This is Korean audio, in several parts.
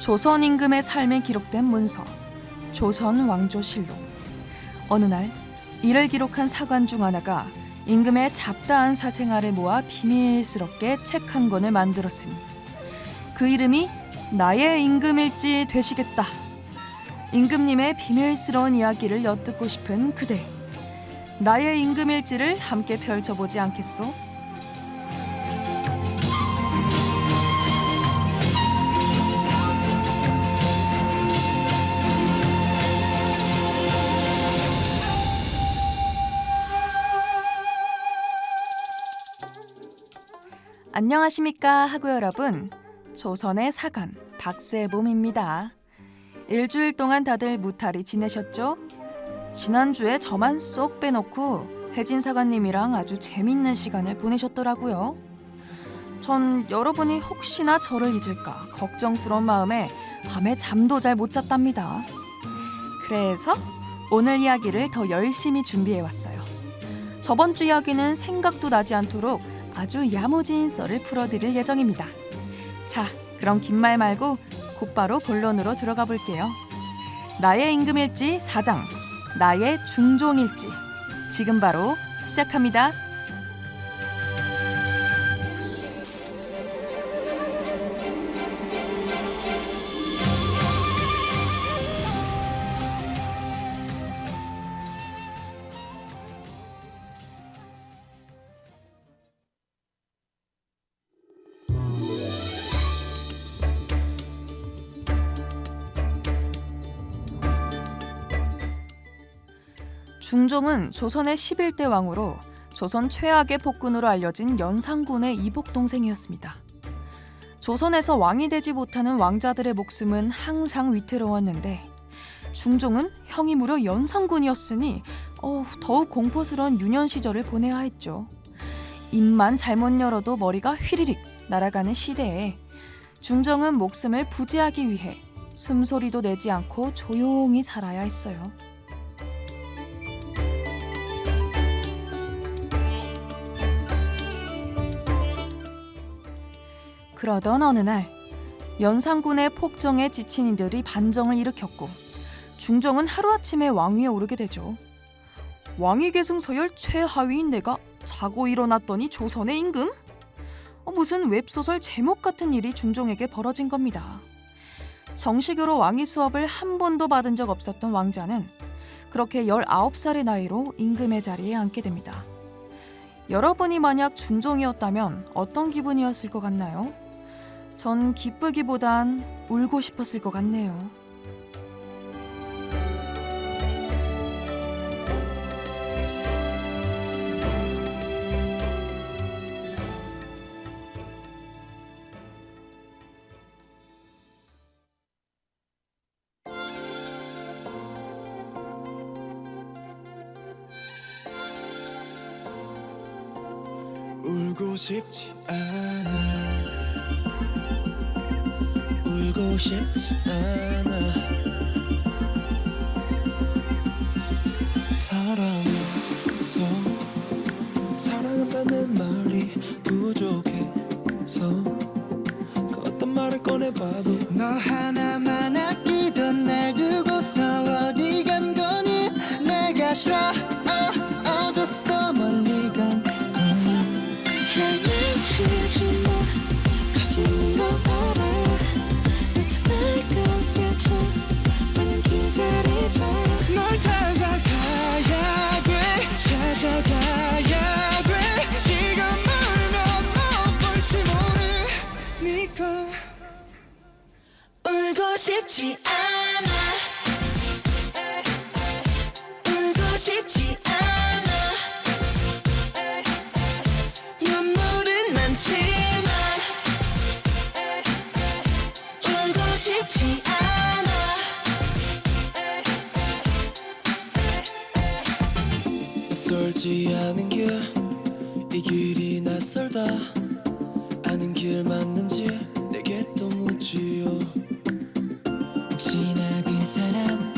조선 임금의 삶이 기록된 문서, 조선 왕조실록. 어느 날 이를 기록한 사관 중 하나가 임금의 잡다한 사생활을 모아 비밀스럽게 책 한 권을 만들었으니 그 이름이 나의 임금일지 되시겠다. 임금님의 비밀스러운 이야기를 엿듣고 싶은 그대, 나의 임금일지를 함께 펼쳐보지 않겠소? 안녕하십니까 하구 여러분, 조선의 사관 박세봄입니다. 일주일 동안 다들 무탈히 지내셨죠? 지난주에 저만 쏙 빼놓고 혜진 사관님이랑 아주 재밌는 시간을 보내셨더라고요. 전 여러분이 혹시나 저를 잊을까 걱정스러운 마음에 밤에 잠도 잘 못 잤답니다. 그래서 오늘 이야기를 더 열심히 준비해왔어요. 저번 주 이야기는 생각도 나지 않도록 아주 야무진 썰을 풀어드릴 예정입니다. 자, 그럼 긴 말 말고 곧바로 본론으로 들어가 볼게요. 나의 임금일지 4장, 나의 중종일지. 지금 바로 시작합니다. 중종은 조선의 11대 왕으로 조선 최악의 폭군으로 알려진 연산군의 이복 동생이었습니다. 조선에서 왕이 되지 못하는 왕자들의 목숨은 항상 위태로웠는데 중종은 형이 무려 연산군이었으니 더욱 공포스러운 유년 시절을 보내야 했죠. 입만 잘못 열어도 머리가 휘리릭 날아가는 시대에 중종은 목숨을 부지하기 위해 숨소리도 내지 않고 조용히 살아야 했어요. 그러던 어느 날 연산군의 폭정에 지친 이들이 반정을 일으켰고 중종은 하루아침에 왕위에 오르게 되죠. 왕위 계승 서열 최하위인 내가 자고 일어났더니 조선의 임금? 무슨 웹소설 제목 같은 일이 중종에게 벌어진 겁니다. 정식으로 왕위 수업을 한 번도 받은 적 없었던 왕자는 그렇게 19살의 나이로 임금의 자리에 앉게 됩니다. 여러분이 만약 중종이었다면 어떤 기분이었을 것 같나요? 전 기쁘기보단 울고 싶었을 것 같네요. 울고 싶지 않아, 울고 싶지 않아. 사랑해서 사랑한다는 말이 부족해서 그 어떤 말을 꺼내봐도 너 하나만 아끼던 날 두고서 어디 간 거니. 내가 싫어 어졌어 멀리 간 장난치지 마. 거기 있는 거 알아. 나타날 것 같아. 마냥 기다리다. 널 찾아가야 돼. 찾아가야 돼. 지금 울면 못 볼지 모르니까. 울고 싶지 않아. 울고 싶지 않아. 눈물은 많지만 울고 싶지 않아. 낯설지 않은 길, 이 길이 낯설다. 아는 길 맞는지 내게 또 묻지요. 혹시나 그 사람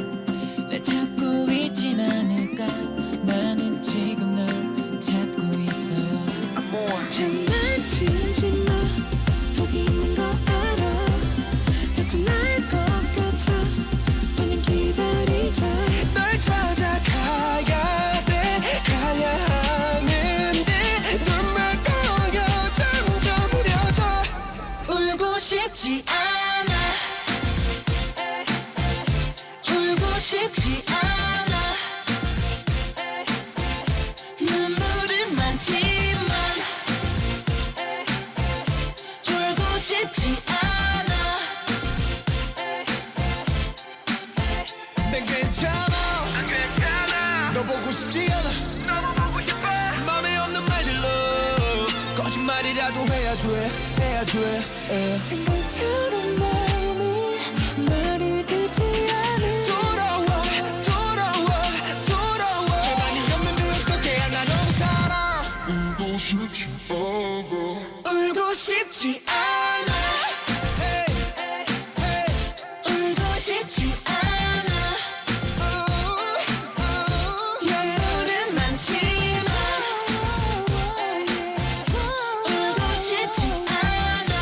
날 찾고 있진 않을까. 나는 지금 널 찾고 있어요. 장난치지 마. 거기 있는 거 알아. 나타날 난 괜찮아 너 보고 싶지 않아 너무 보고 싶어 맘에 없는 말들로 거짓말이라도 해야 돼 생각처럼 마음이 말을 듣지 않아 돌아와 제발 네 없는 그 어떻게 나 너무 살아 울고 싶지 않아 울고 싶지 않아 눈물은 많지만 울고 싶지 않아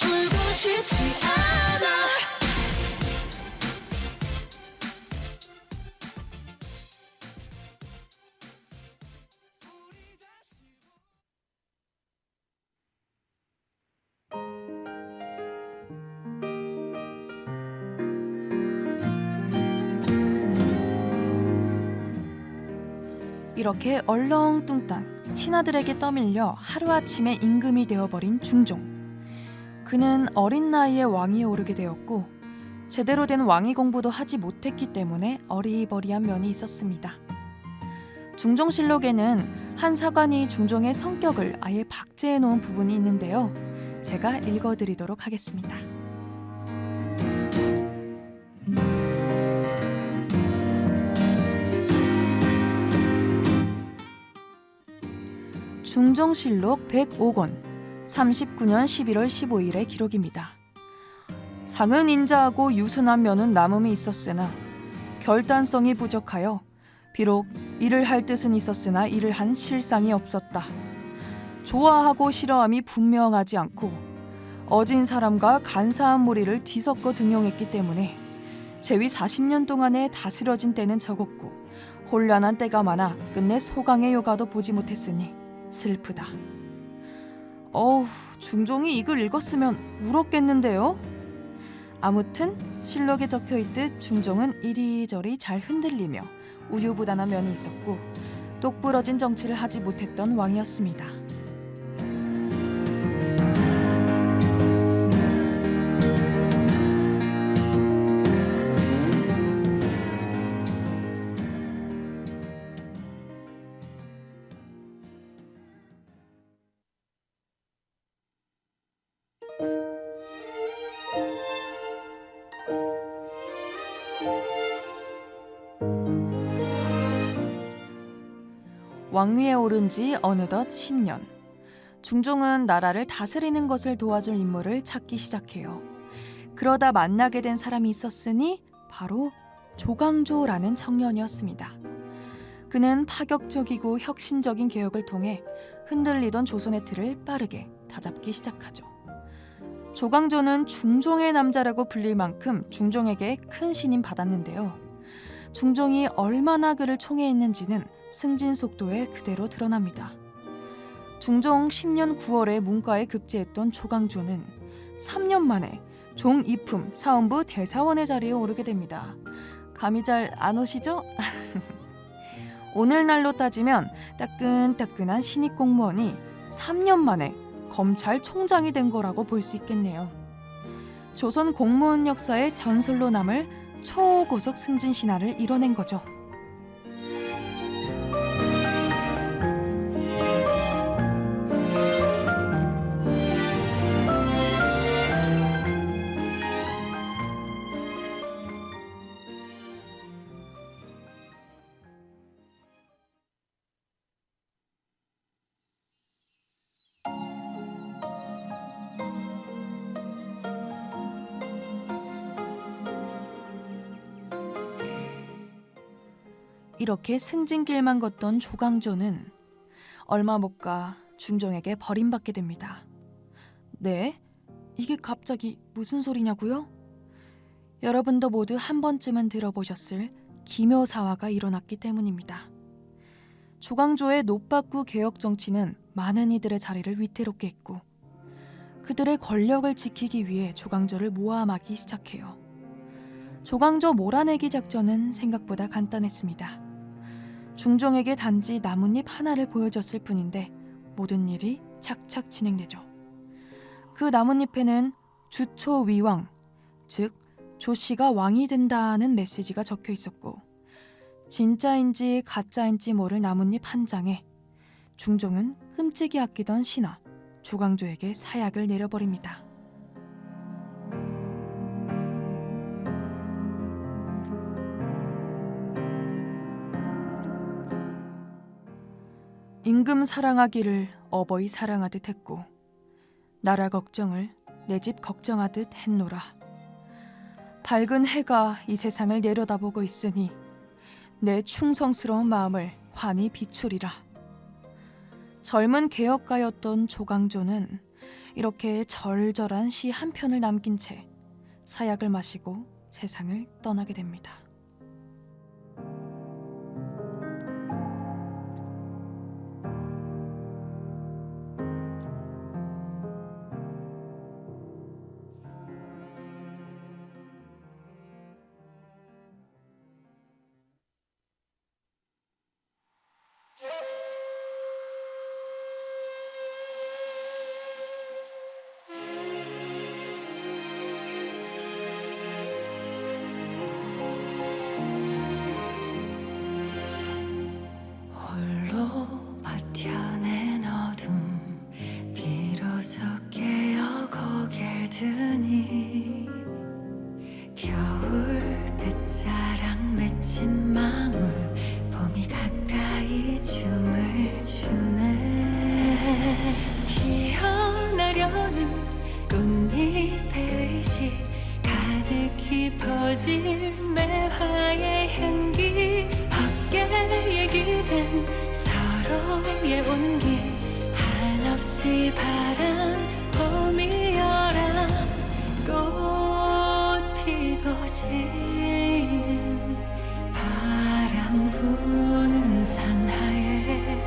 울고 싶지 않아 이렇게 얼렁뚱땅 신하들에게 떠밀려 하루아침에 임금이 되어버린 중종. 그는 어린 나이에 왕위에 오르게 되었고 제대로 된 왕위 공부도 하지 못했기 때문에 어리버리한 면이 있었습니다. 중종실록에는 한 사관이 중종의 성격을 아예 박제해 놓은 부분이 있는데요. 제가 읽어드리도록 하겠습니다. 중종실록 105권 39년 11월 15일의 기록입니다. 상은 인자하고 유순한 면은 남음이 있었으나 결단성이 부족하여 비록 일을 할 뜻은 있었으나 일을 한 실상이 없었다. 좋아하고 싫어함이 분명하지 않고 어진 사람과 간사한 무리를 뒤섞어 등용했기 때문에 재위 40년 동안에 다스려진 때는 적었고 혼란한 때가 많아 끝내 소강의 요가도 보지 못했으니 슬프다. 중종이 이걸 읽었으면 울었겠는데요? 아무튼 실록에 적혀있듯 중종은 이리저리 잘 흔들리며 우유부단한 면이 있었고 똑부러진 정치를 하지 못했던 왕이었습니다. 왕위에 오른 지 어느덧 10년. 중종은 나라를 다스리는 것을 도와줄 인물을 찾기 시작해요. 그러다 만나게 된 사람이 있었으니 바로 조광조라는 청년이었습니다. 그는 파격적이고 혁신적인 개혁을 통해 흔들리던 조선의 틀을 빠르게 다잡기 시작하죠. 조광조는 중종의 남자라고 불릴 만큼 중종에게 큰 신임 받았는데요. 중종이 얼마나 그를 총애했는지는 승진 속도에 그대로 드러납니다. 중종 10년 9월에 문과에 급제했던 조광조는 3년 만에 종이품 사원부 대사원의 자리에 오르게 됩니다. 감이 잘 안 오시죠? 오늘날로 따지면 따끈따끈한 신입 공무원이 3년 만에 검찰총장이 된 거라고 볼 수 있겠네요. 조선 공무원 역사의 전설로 남을 초고속 승진 신화를 이뤄낸 거죠. 이렇게 승진길만 걷던 조광조는 얼마 못 가 중종에게 버림받게 됩니다. 네? 이게 갑자기 무슨 소리냐고요? 여러분도 모두 한 번쯤은 들어보셨을 기묘사화가 일어났기 때문입니다. 조광조의 노박구 개혁 정치는 많은 이들의 자리를 위태롭게 했고 그들의 권력을 지키기 위해 조광조를 모함하기 시작해요. 조광조 몰아내기 작전은 생각보다 간단했습니다. 중종에게 단지 나뭇잎 하나를 보여줬을 뿐인데 모든 일이 착착 진행되죠. 그 나뭇잎에는 주초위왕, 즉 조씨가 왕이 된다는 메시지가 적혀 있었고 진짜인지 가짜인지 모를 나뭇잎 한 장에 중종은 끔찍이 아끼던 신하 조광조에게 사약을 내려버립니다. 임금 사랑하기를 어버이 사랑하듯 했고 나라 걱정을 내 집 걱정하듯 했노라. 밝은 해가 이 세상을 내려다보고 있으니 내 충성스러운 마음을 환히 비추리라. 젊은 개혁가였던 조광조는 이렇게 절절한 시 한 편을 남긴 채 사약을 마시고 세상을 떠나게 됩니다. 홀로 버텨낸 어둠 비로소 깨어 고개를 드니 겨울 끝자락 맺힌 망울 봄이 가까이 춤을 추네. 피어나려는 꽃잎의 의식 가득히 퍼질 매화의 향기 어깨에 기댄 서로의 온기 한없이 바란 봄이여라. 꽃 피고 지는 바람 부는 산하에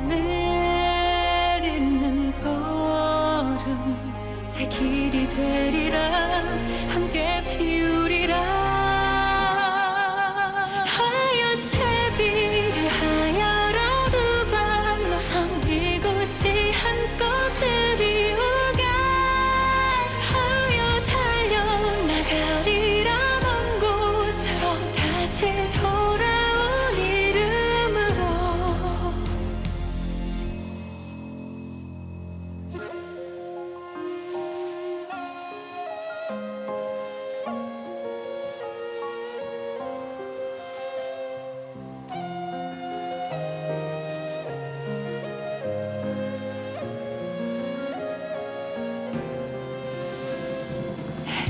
내딛는 걸음 새 길이 되리라. 함께 피우리라. 하얀 채비를 하여라도 발로선 이곳이 한껏들이 오게 하여 달려나가리라. 먼 곳으로 다시 돌아온 이름으로.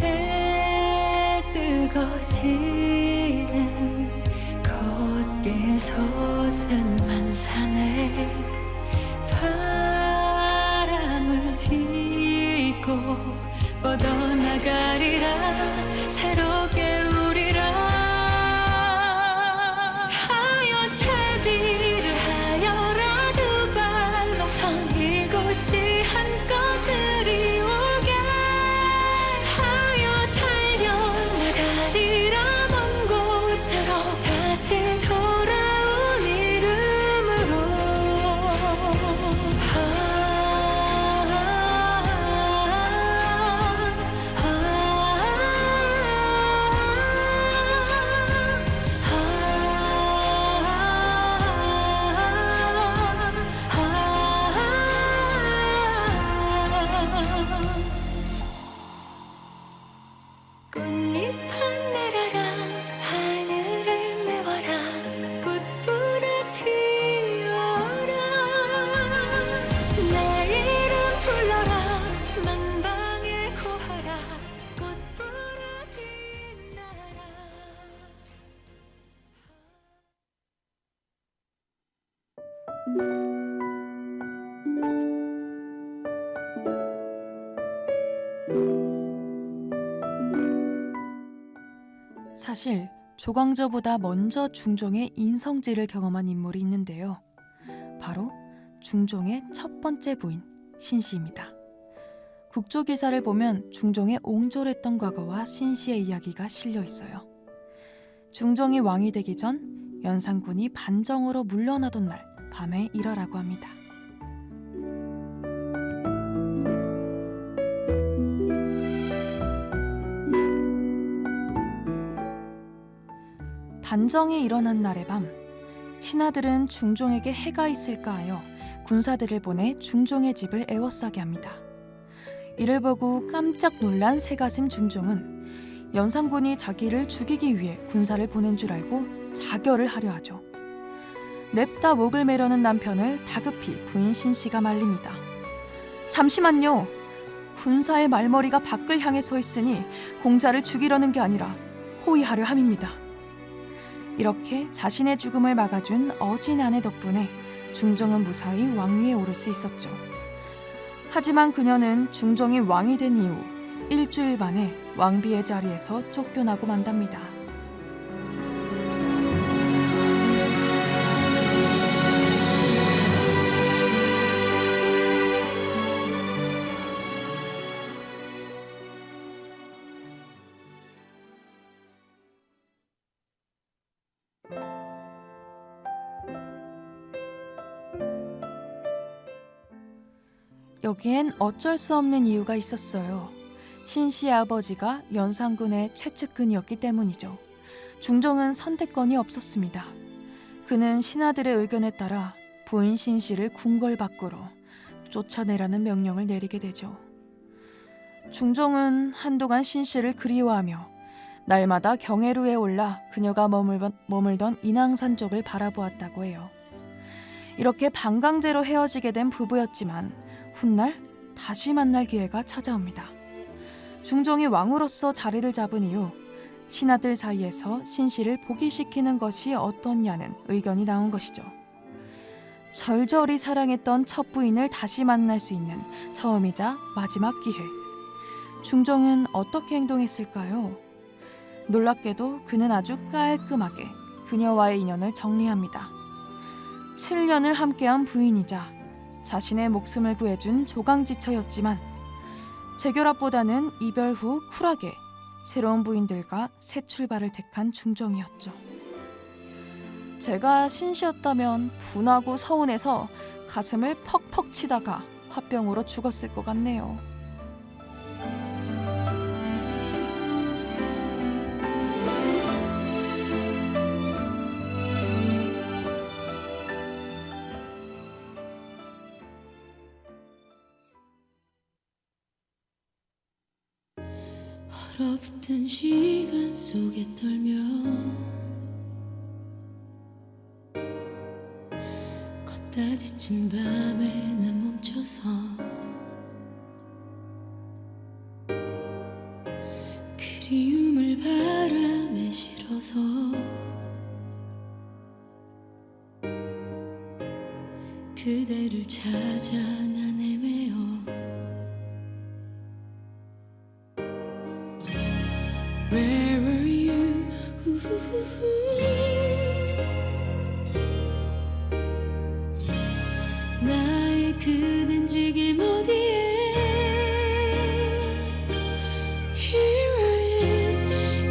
해 뜨고 지는 꽃빛 솟은 만산에 바람을 딛고 뻗어나가리라. 새롭게 우리라. 하여 채비를 하여라도 발로선 이곳이 한껏들이 오게 하여 달려나가리라. 먼 곳으로 다시 돌아온 이름으로. 꽃잎 하늘아라 하늘을 메워라. 꽃불에 피어라. 내 이름 불러라. 만방에 고하라. 꽃불에 빛나라. 사실 조광조보다 먼저 중종의 인성질을 경험한 인물이 있는데요. 바로 중종의 첫 번째 부인 신씨입니다. 국조기사를 보면 중종의 옹졸했던 과거와 신씨의 이야기가 실려 있어요. 중종이 왕이 되기 전 연산군이 반정으로 물러나던 날 밤에 일어라고 합니다. 반정이 일어난 날의 밤, 신하들은 중종에게 해가 있을까 하여 군사들을 보내 중종의 집을 에워싸게 합니다. 이를 보고 깜짝 놀란 새가슴 중종은 연산군이 자기를 죽이기 위해 군사를 보낸 줄 알고 자결을 하려 하죠. 냅다 목을 매려는 남편을 다급히 부인 신씨가 말립니다. 잠시만요. 군사의 말머리가 밖을 향해 서 있으니 공자를 죽이려는 게 아니라 호위하려 함입니다. 이렇게 자신의 죽음을 막아준 어진 아내 덕분에 중종은 무사히 왕위에 오를 수 있었죠. 하지만 그녀는 중종이 왕이 된 이후 일주일 만에 왕비의 자리에서 쫓겨나고 만답니다. 여기엔 어쩔 수 없는 이유가 있었어요. 신씨의 아버지가 연산군의 최측근이었기 때문이죠. 중종은 선택권이 없었습니다. 그는 신하들의 의견에 따라 부인 신씨를 궁궐 밖으로 쫓아내라는 명령을 내리게 되죠. 중종은 한동안 신씨를 그리워하며 날마다 경회루에 올라 그녀가 머물던 인왕산 쪽을 바라보았다고 해요. 이렇게 반강제로 헤어지게 된 부부였지만 훗날 다시 만날 기회가 찾아옵니다. 중종이 왕으로서 자리를 잡은 이후 신하들 사이에서 신씨를 복위시키는 것이 어떻냐는 의견이 나온 것이죠. 절절히 사랑했던 첫 부인을 다시 만날 수 있는 처음이자 마지막 기회. 중종은 어떻게 행동했을까요? 놀랍게도 그는 아주 깔끔하게 그녀와의 인연을 정리합니다. 7년을 함께한 부인이자 자신의 목숨을 구해준 조강지처였지만 재결합보다는 이별 후 쿨하게 새로운 부인들과 새 출발을 택한 중종이었죠. 제가 신씨였다면 분하고 서운해서 가슴을 퍽퍽 치다가 화병으로 죽었을 것 같네요. 얼어붙은 시간 속에 떨며 걷다 지친 밤에 난 멈춰서 그리움을 바람에 실어서 그대를 찾아 난 헤매어 Where were you? 나의 그댄 지금 어디에 Here I am,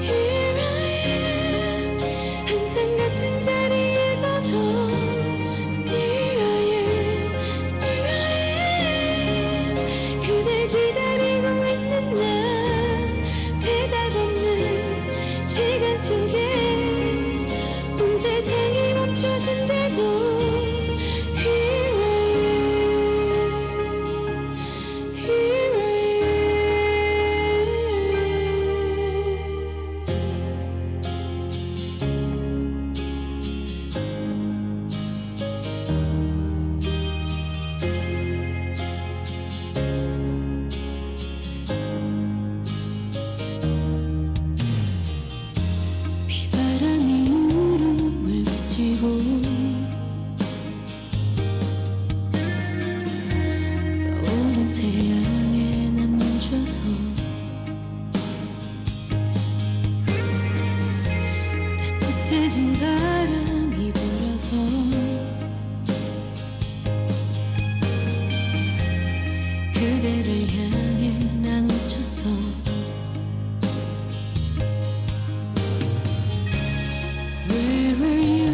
here I am 항상 같은 자리에 서서 Still I am, still I am 그댈 기다리고 있는 나 대답 없는 시간 속에 온 세상이 멈춰진대도 Here I am, here I 비바람이 울음을 비치고 떠오른 태양에 난 멈춰서 따뜻해진 바람이 불어서 그대를 향해 난 외쳤어 Where were you?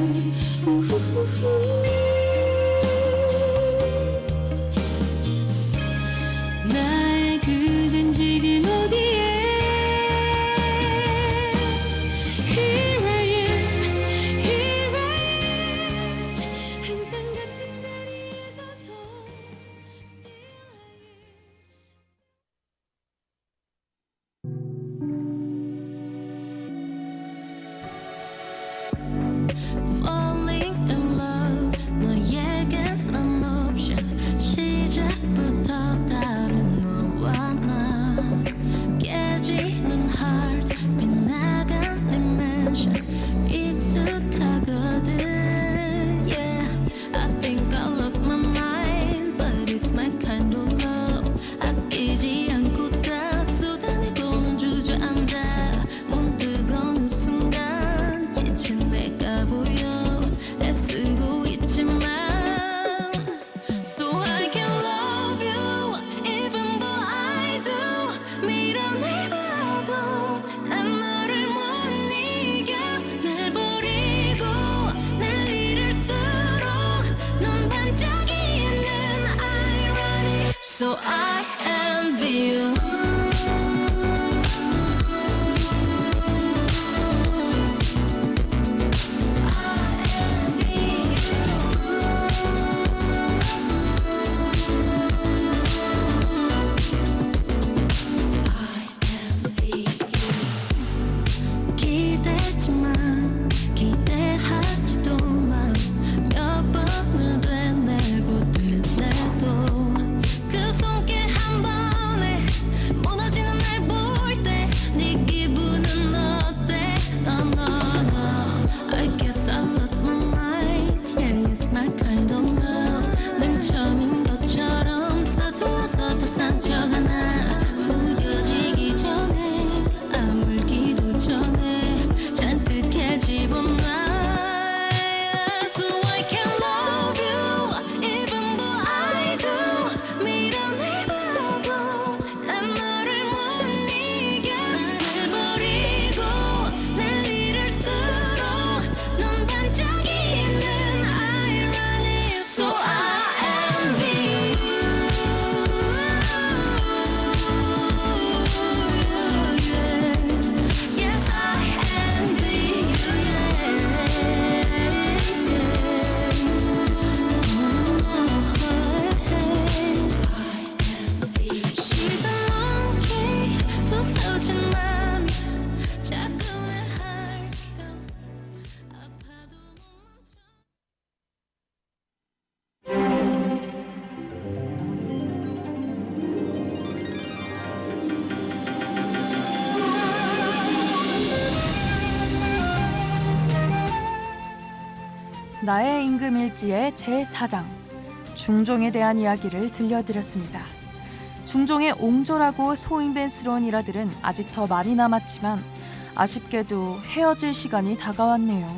나의 그댄 지금 어디에 Here I am, So I envy you. 기대지만 기대하지도만 몇 번을 되뇌고 되뇌도 그 손길 한 번에 무너지는 날 볼 때 네 기분은 어때? No, no, no. I guess I lost my mind. Yeah, it's my kind of love. 늘 처음인 것처럼 서툴러서 또 상처 하나 무뎌지기 전에 아물기도 전에 잔뜩 해집어놔. So I can love you even though I do. 밀어내봐도 난 너를 못 이겨. 날 버리고 날 잃을수록 넌 반짝이는 irony. So I envy you. Yes, I envy you. She's a monkey, 부서진 맘이 자꾸 날 핥혀. 아파도 못 멈춰. 나의 임금일지의 제4장 중종에 대한 이야기를 들려드렸습니다. 중종의 옹졸하고 소인벤스러운 일화들은 아직 더 많이 남았지만 아쉽게도 헤어질 시간이 다가왔네요.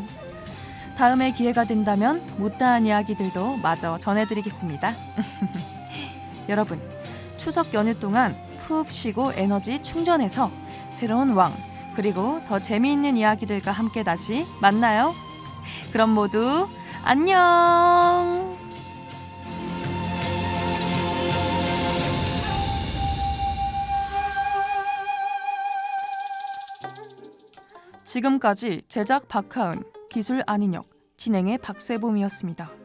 다음에 기회가 된다면 못다한 이야기들도 마저 전해드리겠습니다. 여러분, 추석 연휴 동안 푹 쉬고 에너지 충전해서 새로운 왕 그리고 더 재미있는 이야기들과 함께 다시 만나요. 그럼 모두 안녕. 지금까지 제작 박하은, 기술 안인혁, 진행의 박세봄이었습니다.